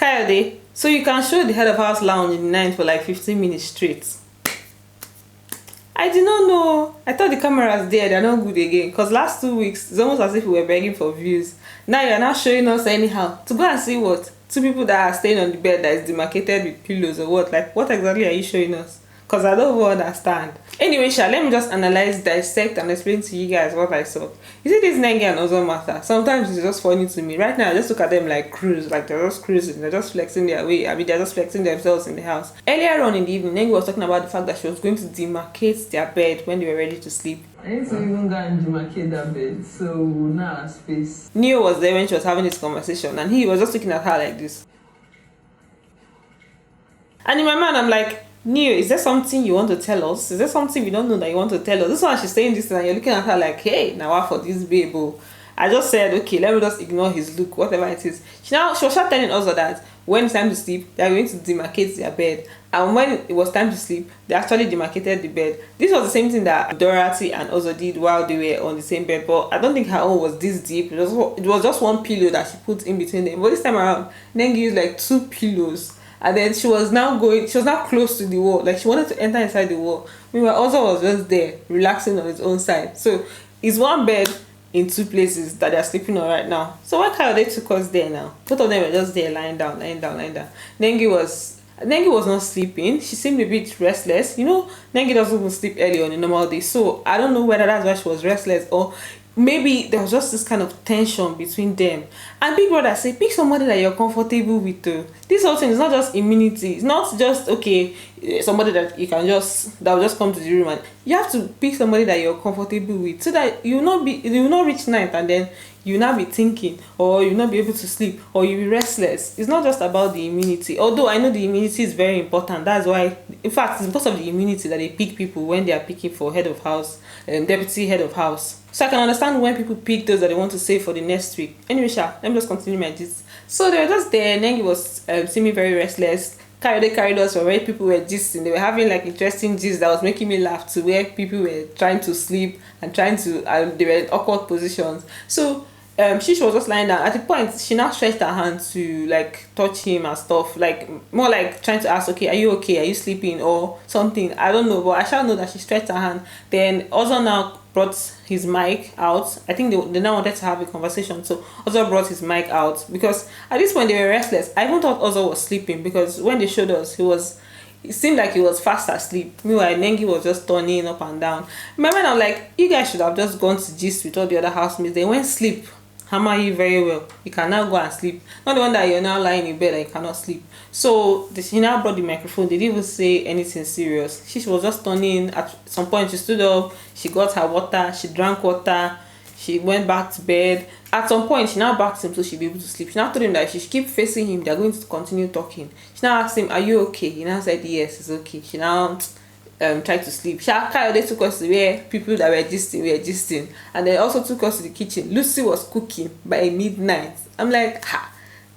Kayode, so you can show the head of house lounge in the night for like 15 minutes straight. I did not know. I thought the cameras there, they're not good again. Because last 2 weeks, it's almost as if we were begging for views. Now you're not showing us anyhow. To go and see what? Two people that are staying on the bed that is demarcated with pillows or what? Like, what exactly are you showing us? Because I don't even understand. Anyway, let me just analyze, dissect, and explain to you guys what I saw. You see this Nengi and Ozo matter? Sometimes it's just funny to me. Right now, I just look at them like cruise, like they're just cruising, they're just flexing their way. I mean, they're just flexing themselves in the house. Earlier on in the evening, Nengi was talking about the fact that she was going to demarcate their bed when they were ready to sleep. I need to even go and demarcate that bed, so we'll now have space. Neo was there when she was having this conversation, and he was just looking at her like this. And in my mind, I'm like, Neo, is there something you want to tell us? Is there something we don't know that you want to tell us? This one, she's saying this thing, and you're looking at her like, hey, now what for this babe? I just said, okay, let me just ignore his look, whatever it is. She was telling us that when it's time to sleep, they are going to demarcate their bed. And when it was time to sleep, they actually demarcated the bed. This was the same thing that Dorothy and Ozo did while they were on the same bed. But I don't think her own was this deep. It was just one pillow that she put in between them. But this time around, Nengi used like 2 pillows. And then she was now close to the wall. Like, she wanted to enter inside the wall. Meanwhile, Ozo was just there, relaxing on his own side. So it's one bed in 2 places that they're sleeping on right now. So why can't they took us there now? Both of them were just there, lying down. Nengi was not sleeping. She seemed a bit restless. You know, Nengi doesn't even sleep early on a normal day. So I don't know whether that's why she was restless, or maybe there was just this kind of tension between them. And Big Brother say, pick somebody that you're comfortable with. This whole thing is not just immunity. It's not just, okay, somebody that will just come to the room. And you have to pick somebody that you're comfortable with, so that you will not reach night and then you will not be thinking, or you will not be able to sleep, or you'll be restless. It's not just about the immunity. Although I know the immunity is very important. That's why, in fact, it's because of the immunity that they pick people when they are picking for head of house, deputy head of house. So I can understand when people pick those that they want to save for the next week. Anyway, let me just continue my gist. So they were just there. Nengi was seeming very restless. Kayode carried us from where people were gisting. They were having like interesting gist that was making me laugh, to where people were trying to sleep and they were in awkward positions. So she was just lying down. At the point, she now stretched her hand to like touch him and stuff, like more like trying to ask, okay, are you okay? Are you sleeping or something? I don't know, but I shall know that she stretched her hand. Then Ozo now brought his mic out. I think they now wanted to have a conversation, so Ozo brought his mic out, because at this point they were restless. I even thought Ozo was sleeping, because when they showed us, it seemed like he was fast asleep. Meanwhile, Nengi was just turning up and down. Remember, I'm like, you guys should have just gone to gist with all the other housemates. They went sleep. Hammer you very well. You can now go and sleep. Not the one that you're now lying in bed and you cannot sleep. So she now brought the microphone. They didn't even say anything serious. She was just turning. At some point, she stood up. She got her water. She drank water. She went back to bed. At some point, she now backed him so she'd be able to sleep. She now told him that if she should keep facing him, they're going to continue talking. She now asked him, are you okay? He now said, yes, it's okay. She now tried to sleep. Kayode took us to where people that were gisting, and they also took us to the kitchen. Lucy was cooking by midnight. I'm like,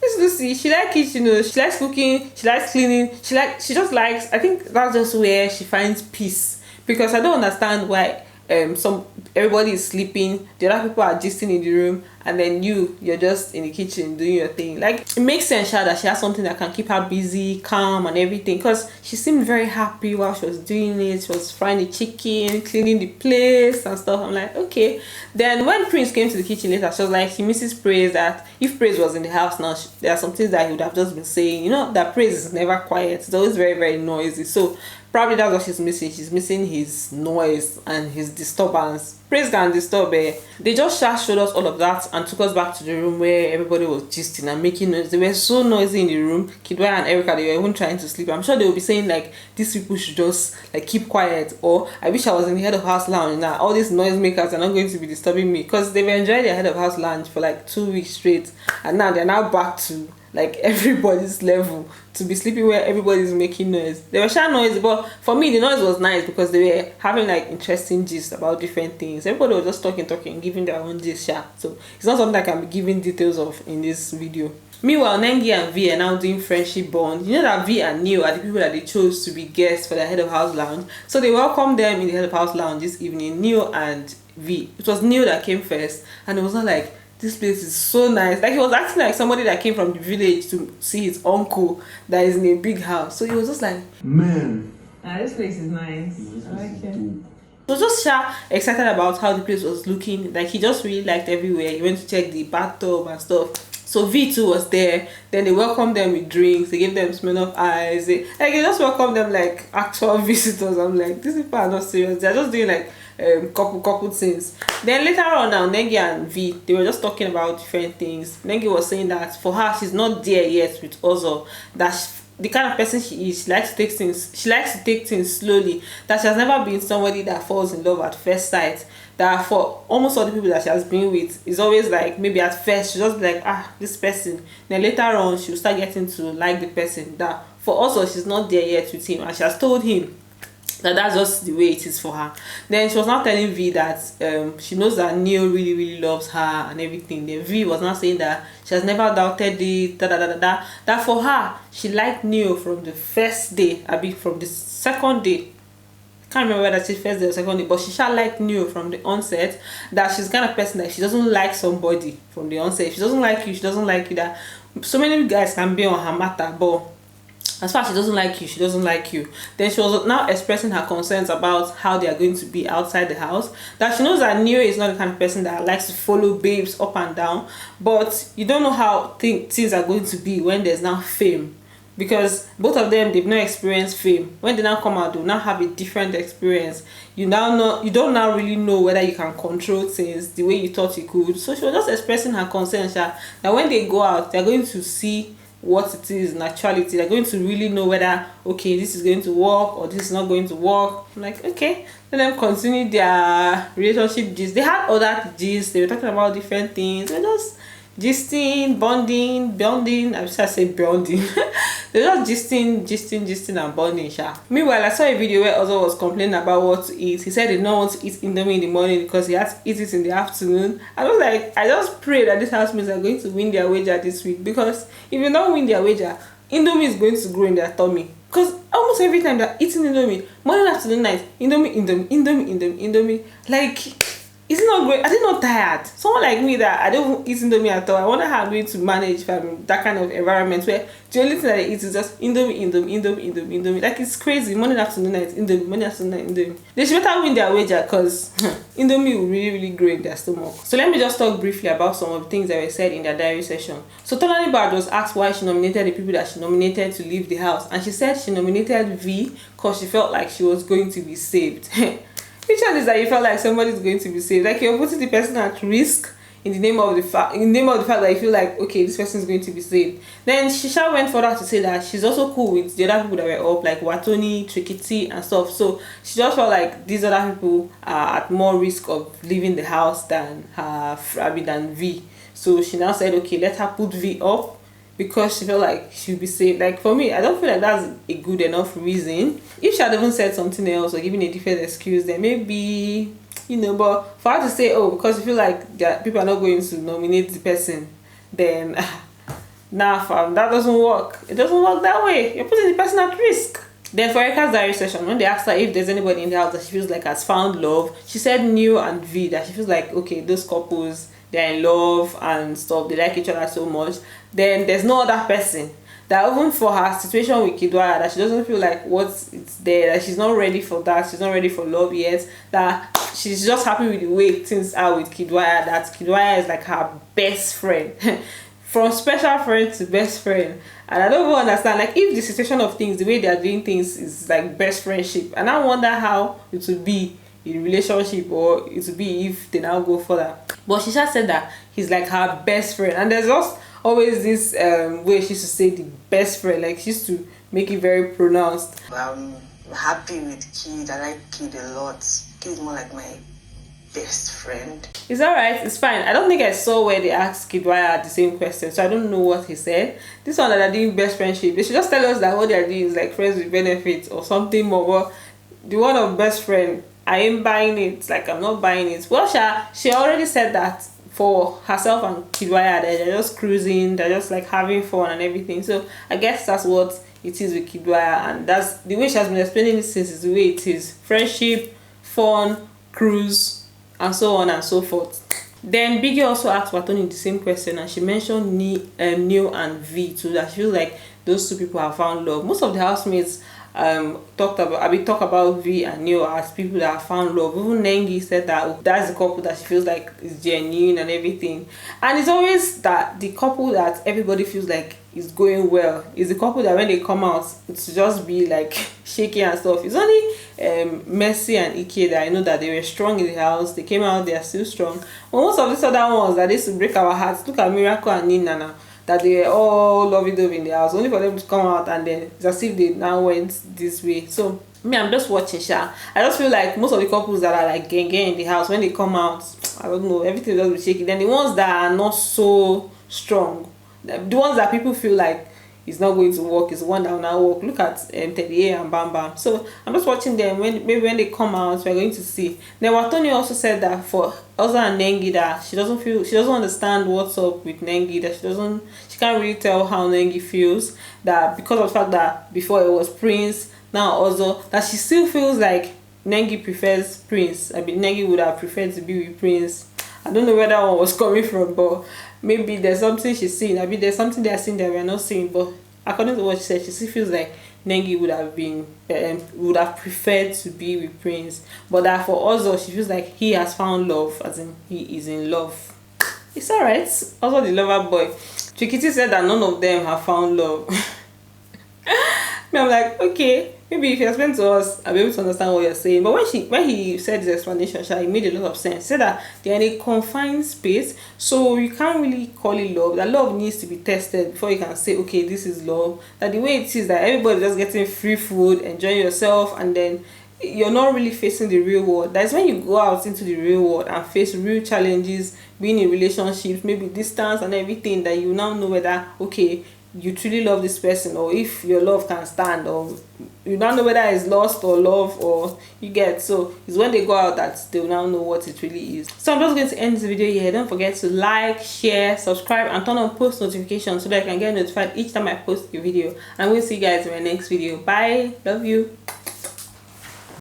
this Lucy, she likes kitchen, she likes cooking, she likes cleaning, she just likes, I think that's just where she finds peace, because I don't understand why everybody is sleeping, the other people are gisting in the room, and then you're just in the kitchen doing your thing. Like, it makes sense that she has something that can keep her busy, calm and everything, because she seemed very happy while she was doing it. She was frying the chicken, cleaning the place and stuff. I'm like, okay. Then when Prince came to the kitchen later, she was like, he misses Praise, that if Praise was in the house now, there are some things that he would have just been saying, that Praise is never quiet. It's always very, very noisy. So probably that's what she's missing. She's missing his noise and his disturbance. Praise can disturb. They just showed us all of that and took us back to the room where everybody was gisting and making noise. They were so noisy in the room. Kidwai and Erica, they were even trying to sleep. I'm sure they will be saying like, these people should just like keep quiet, or I wish I was in the head of house lounge now. All these noisemakers are not going to be disturbing me, because they've enjoyed their head of house lounge for like 2 weeks straight, and now they're now back to like everybody's level to be sleeping where everybody's making noise. They were sharing noise, but for me the noise was nice because they were having like interesting gist about different things. Everybody was just talking, giving their own gist. So it's not something I can be giving details of in this video. Meanwhile, Nengi and V are now doing friendship bond. You know that V and Neo are the people that they chose to be guests for the head of house lounge. So they welcomed them in the head of house lounge this evening, Neo and V. It was Neo that came first, and it was not like, this place is so nice. Like he was acting like somebody that came from the village to see his uncle that is in a big house. So he was just like, Man. This place is nice. I like it. he was just excited about how the place was looking. Like he just really liked everywhere. He went to check the bathtub and stuff. So V too was there. Then they welcomed them with drinks. They gave them smell of eyes. They just welcomed them like actual visitors. I'm like, these people are not serious. They're just doing like couple things. Then later on now, Nengi and V, they were just talking about different things. Nengi was saying that for her, she's not there yet with Ozo. That the kind of person she is, she likes to take things slowly. That she has never been somebody that falls in love at first sight. That for almost all the people that she has been with, is always like, maybe at first she'll just be like, this person. Then later on she'll start getting to like the person. That for also she's not there yet with him, and she has told him that that's just the way it is for her. Then she was now telling V that she knows that Neo really loves her and everything. Then V was now saying that she has never doubted it, that for her, she liked Neo from the first day, from the second day. Can't remember whether she first day or second day, but she shall like Neo from the onset. That she's the kind of person that she doesn't like somebody from the onset. If she doesn't like you, she doesn't like you. That so many guys can be on her matter, but as far as she doesn't like you, she doesn't like you. Then she was now expressing her concerns about how they are going to be outside the house. That she knows that Neo is not the kind of person that likes to follow babes up and down, but you don't know how things are going to be when there's now fame. Because both of them, they've not experienced fame. When they now come out, they'll now have a different experience. You don't now really know whether you can control things the way you thought you could. So she was just expressing her concerns that when they go out, they're going to see what it is in actuality. They're going to really know whether, okay, this is going to work or this is not going to work. I'm like, okay. Let them continue their relationship gist. They had other gist. They were talking about different things. They just gisting, bonding. I say bonding. They're just gisting and bonding. Meanwhile, I saw a video where Ozo was complaining about what to eat. He said he did not want to eat Indomie in the morning because he has to eat it in the afternoon. I was like, I just pray that these housemates are going to win their wager this week, because if you don't win their wager, Indomie is going to grow in their tummy. Because almost every time they're eating Indomie, morning, afternoon, night, Indomie. Like, is it not great? Are they not tired? Someone like me that I don't eat Indomie at all, I wonder how I'm going to manage if I'm in that kind of environment where the only thing that I eat is just Indomie. Like, it's crazy. Morning, afternoon, night, Indomie. Morning, afternoon, night, Indomie. They should better win their wager, because Indomie will really grow in their stomach. So let me just talk briefly about some of the things that were said in their diary session. So Tolani Bad was asked why she nominated the people that she nominated to leave the house, and she said she nominated V because she felt like she was going to be saved. Which one is that you felt like somebody's going to be saved? Like, you're putting the person at risk in the name of the fact that you feel like, okay, this person is going to be saved. Then Shisha went further to say that she's also cool with the other people that were up, like Watoni, Trikiti and stuff. So she just felt like these other people are at more risk of leaving the house than than V. So she now said, okay, let her put V up, because she felt like she'll be saved. Like, for me, I don't feel like that's a good enough reason. If she had even said something else or given a different excuse, then maybe, but for her to say, oh, because you feel like that people are not going to nominate the person, then nah, fam, that doesn't work. It doesn't work that way. You're putting the person at risk. Then for Erica's diary session, when they asked her if there's anybody in the house that she feels like has found love, she said Neo and V, that she feels like, okay, those couples, they're in love and stuff, they like each other so much. Then there's no other person. That even for her situation with Kidwaya, that she doesn't feel like what's there, that she's not ready for that, she's not ready for love yet, that she's just happy with the way things are with Kidwaya, that Kidwaya is like her best friend. From special friend to best friend. And I don't even understand, like, if the situation of things, the way they are doing things is like best friendship, and I wonder how it would be in relationship, or it would be if they now go further. But she just said that he's like her best friend, and there's just always this way she used to say the best friend, like she used to make it very pronounced. I'm happy with Kid. I like Kid a lot. Kid is more like my best friend. It's alright, it's fine. I don't think I saw where they asked Kidwaya the same question, so I don't know what he said. This one that they're doing best friendship, they should just tell us that what they're doing is like friends with benefits or something more. But the one of best friend, I ain't buying it. Like, I'm not buying it. Well, she already said that for herself and Kidwaya, they're just cruising, they're just like having fun and everything. So I guess that's what it is with Kidwaya, and that's the way she has been explaining it since, is the way it is. Friendship, fun, cruise, and so on and so forth. Then Biggie also asked Watoni the same question, and she mentioned Neil and V too, that she feels like those two people have found love. Most of the housemates talk about V and Neil as people that have found love. Even Nengi said that that's the couple that she feels like is genuine and everything. And it's always that the couple that everybody feels like is going well is the couple that when they come out it's just be like shaky and stuff. It's only Mercy and Ike that I know that they were strong in the house. They came out, they are still strong. But most of these other ones that used to break our hearts, look at Miracle and Nina now, that they were all lovey-dovey in the house, only for them to come out and then it's as if they now went this way. So me, I'm just watching Sha. I just feel like most of the couples that are like gang in the house, when they come out, I don't know, everything will just be shaky. Then the ones that are not so strong, the ones that people feel like is not going to work is the one that will now work. Look at Teddy A and Bam Bam. So I'm just watching them. When they come out, we're going to see. Then Watoni also said that for Oza and Nengi, that she doesn't understand what's up with Nengi, that she can't really tell how Nengi feels, that because of the fact that before it was Prince, now also that she still feels like Nengi prefers Prince. I mean, Nengi would have preferred to be with Prince. I don't know where that one was coming from, but maybe there's something she's seeing. I mean, there's something they're seeing that we're not seeing. But according to what she said, she still feels like Nengi would have preferred to be with Prince. But that for Ozo, she feels like he has found love, as in he is in love. It's alright. Also, the lover boy. Chikiti said that none of them have found love. I'm like, okay, maybe if you explain to us, I'll be able to understand what you're saying. But when he said his explanation, it made a lot of sense. He said that they're in a confined space, so you can't really call it love. That love needs to be tested before you can say, okay, this is love. That the way it is that everybody just getting free food, enjoying yourself, and then you're not really facing the real world. That's when you go out into the real world and face real challenges, being in relationships, maybe distance and everything, that you now know whether, okay, you truly love this person, or if your love can stand, or you don't know whether it's lost or love, or you get. So it's when they go out that they'll now know what it really is. So I'm just going to end this video here. Don't forget to like, share, subscribe, and turn on post notifications so that I can get notified each time I post a video. I'm going to see you guys in my next video. Bye. Love you.